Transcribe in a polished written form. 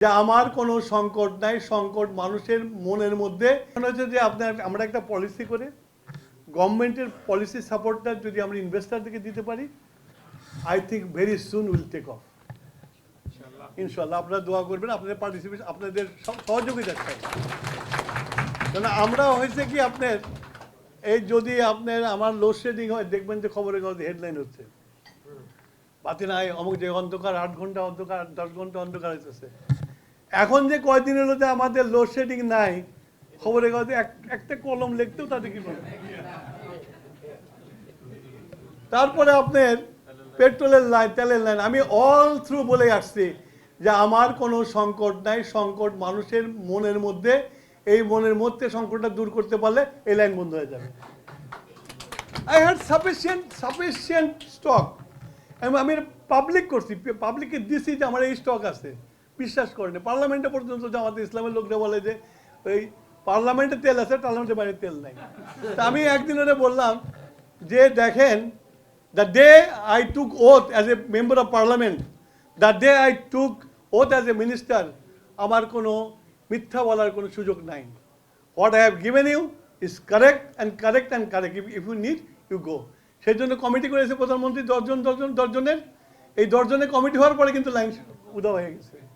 যে আমার কোনো সংকট নাই, সংকট মানুষের মনের মধ্যে। মনে হচ্ছে যে আমরা একটা পলিসি করে গভর্নমেন্টের পলিসি সাপোর্টটা যদি আমরা ইনভেস্টারদেরকে দিতে পারি, I think very soon will take off ইনশাল্লাহ। আপনারা দোয়া করবেন, আপনাদের পার্টিসিপেশন, আপনাদের সহযোগিতা চাই। কেন আমরা হয়েছে কি আপনার এই যদি আপনার আমার লোডশেডিং হয়, দেখবেন যে খবরের কাগজে হেডলাইন হচ্ছে বাতি নাই, অমুক যে অন্ধকার 8 ঘন্টা অন্ধকার, 10 ঘন্টা অন্ধকার হইতেছে। এখন যে কয়দিন হলো যে আমাদের লোডশেডিং নাই, খবরের কাগজে একটা কলম লিখতেও তাদের কি করবে। তারপরে আপনার পেট্রোলের লাইন, তেলের লাইন, আমি অল থ্রু বলে আসছি যে আমার কোনো সংকট নাই, সংকট মানুষের মনের মধ্যে। এই মনের মধ্যে সংকটটা দূর করতে পারলে এই লাইন বন্ধ হয়ে যাবে। I had sufficient stock. আমি পাবলিক করছি, পাবলিককে দিছি যে আমার এই স্টক আছে। বিশ্বাস করেন, পার্লামেন্টে পর্যন্ত জামাতে ইসলামের লোকরা বলে যে ওই পার্লামেন্টে তেল আছে, পার্লামেন্টের বাইরে তেল নাই। তা আমি একদিন ওরা বললাম যে দেখেন, the day I took oath as a member of parliament, the day I took oath as a minister, আমার কোনো মিথ্যা বলার কোনো সুযোগ নাই। What I have given you is correct and correct and correct. If you need, you go. সেই জন্য committee করেছে প্রধানমন্ত্রী 10 জনের। এই 10 জনের কমিটি হওয়ার পরে কিন্তু লাইন উদা হয়ে গেছে।